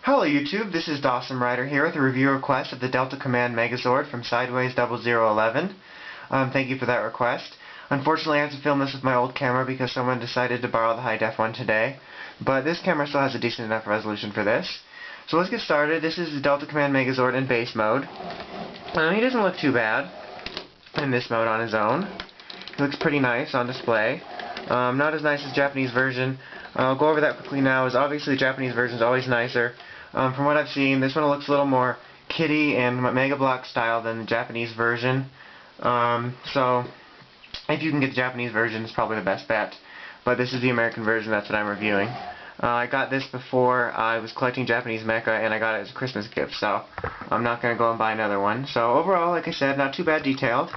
Hello YouTube, this is Dawson Rider here with a review request of the Delta Command Megazord from Sideways 0011. Thank you for that request. Unfortunately I have to film this with my old camera because someone decided to borrow the high def one today. But this camera still has a decent enough resolution for this. So let's get started. This is the Delta Command Megazord in base mode. He doesn't look too bad in this mode on his own. He looks pretty nice on display. Not as nice as the Japanese version. I'll go over that quickly now, as obviously the Japanese version is always nicer. From what I've seen, this one looks a little more kitty and Mega Block style than the Japanese version. So, if you can get the Japanese version, it's probably the best bet. But this is the American version, that's what I'm reviewing. I got this before I was collecting Japanese mecha, and I got it as a Christmas gift, so I'm not going to go and buy another one. So overall, like I said, not too bad detailed.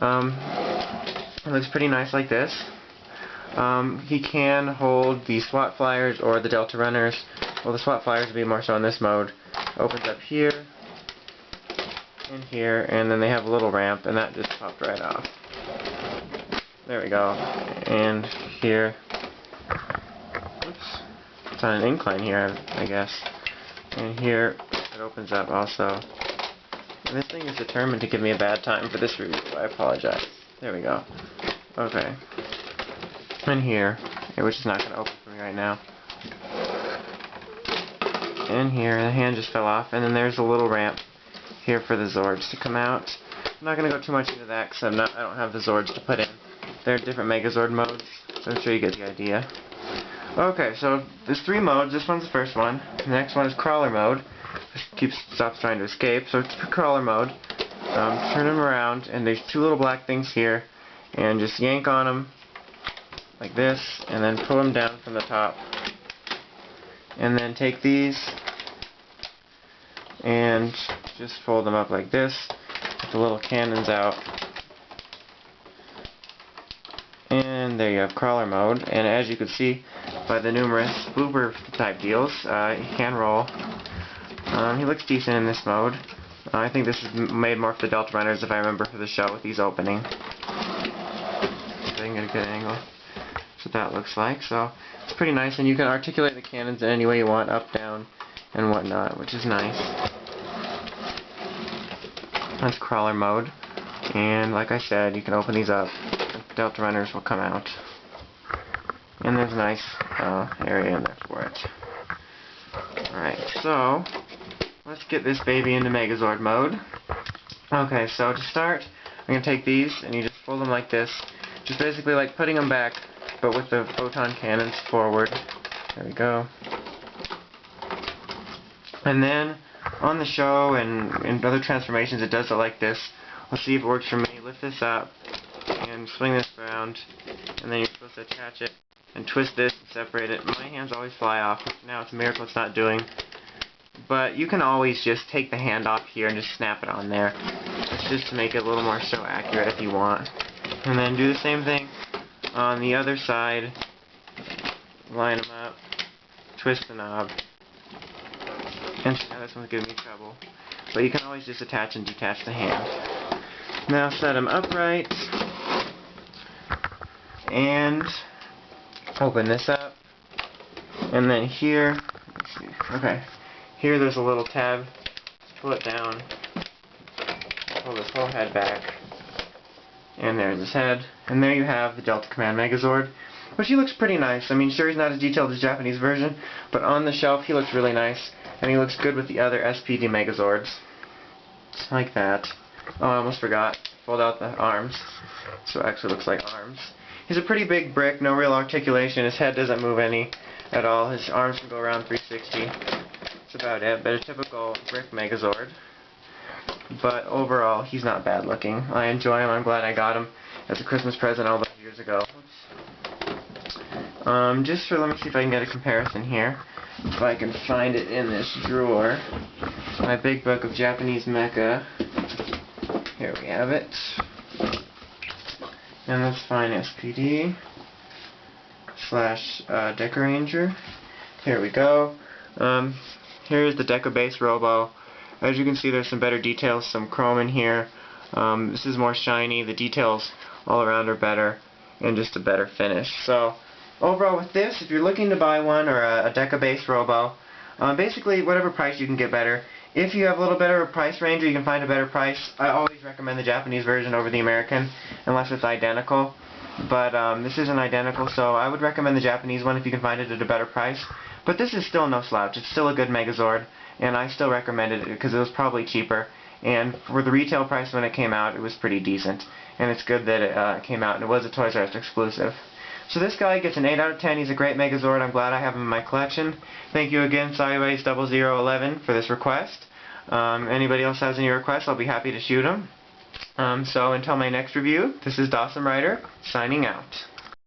It looks pretty nice like this. He can hold the SWAT flyers or the Delta runners. Well, the SWAT flyers would be more so in this mode. Opens up here, and here, and then they have a little ramp, and that just popped right off. There we go. And here. Oops. It's on an incline here, I guess. And here, it opens up also. And this thing is determined to give me a bad time for this review. I apologize. There we go. Okay. And here, which is not going to open for me right now. And here, the hand just fell off, and then there's a little ramp here for the Zords to come out. I'm not going to go too much into that because I don't have the Zords to put in. There are different Megazord modes, so I'm sure you get the idea. Okay, so there's 3 modes. This one's the first one. The next one is crawler mode. Stops trying to escape, so it's crawler mode. Turn them around, and there's 2 little black things here, and just yank on them like this, and then pull them down from the top. And then take these and just fold them up like this with the little cannons out. And there you have crawler mode. And as you can see by the numerous blooper type deals, he can roll. He looks decent in this mode. I think this is made more for the Delta Runners, if I remember, for the show with these opening. So I can get a good angle. That's what that looks like. So it's pretty nice, and you can articulate the cannons in any way you want, up, down, and whatnot, which is nice. That's crawler mode, and like I said, you can open these up. The Delta Runners will come out, and there's a nice area in there for it. Alright, so let's get this baby into Megazord mode. Okay, so to start, I'm going to take these, and you just fold them like this, just basically like putting them back, but with the photon cannons forward. There we go. And then on the show and in other transformations it does it like this. Let's see if it works for me. Lift this up and swing this around, and then you're supposed to attach it and twist this and separate it. My hands always fly off, which now it's a miracle it's not doing. But you can always just take the hand off here and just snap it on there. It's just to make it a little more show accurate if you want. And then do the same thing on the other side. Line them up, twist the knob, and now this one's giving me trouble. But you can always just attach and detach the hand. Now set them upright, and open this up. And then here, let's see, okay, here there's a little tab. Just pull it down, pull this whole head back. And there's his head. And there you have the Delta Command Megazord, which he looks pretty nice. I mean, sure, he's not as detailed as the Japanese version, but on the shelf he looks really nice, and he looks good with the other SPD Megazords. Like that. Oh, I almost forgot. Fold out the arms, so it actually looks like arms. He's a pretty big brick, no real articulation. His head doesn't move any at all. His arms can go around 360. That's about it, but a typical brick Megazord. But overall, he's not bad looking. I enjoy him. I'm glad I got him as a Christmas present all those years ago. Let me see if I can get a comparison here. If I can find it in this drawer. My big book of Japanese mecha. Here we have it. And let's find SPD / Deca Ranger. Here we go. Here's the Deca base Robo. As you can see, there's some better details, some chrome in here. This is more shiny. The details all around are better, and just a better finish. So overall with this, if you're looking to buy one or a Deca base Robo, Basically, whatever price you can get better. If you have a little better price range or you can find a better price, I always recommend the Japanese version over the American, unless it's identical. But this isn't identical, so I would recommend the Japanese one if you can find it at a better price. But this is still no slouch. It's still a good Megazord, and I still recommend it because it was probably cheaper. And for the retail price when it came out, it was pretty decent. And it's good that it came out, and it was a Toys R Us exclusive. So this guy gets an 8 out of 10. He's a great Megazord. I'm glad I have him in my collection. Thank you again, Sideways 0011, for this request. Anybody else has any requests, I'll be happy to shoot them. So until my next review, this is Dawson Ryder, signing out.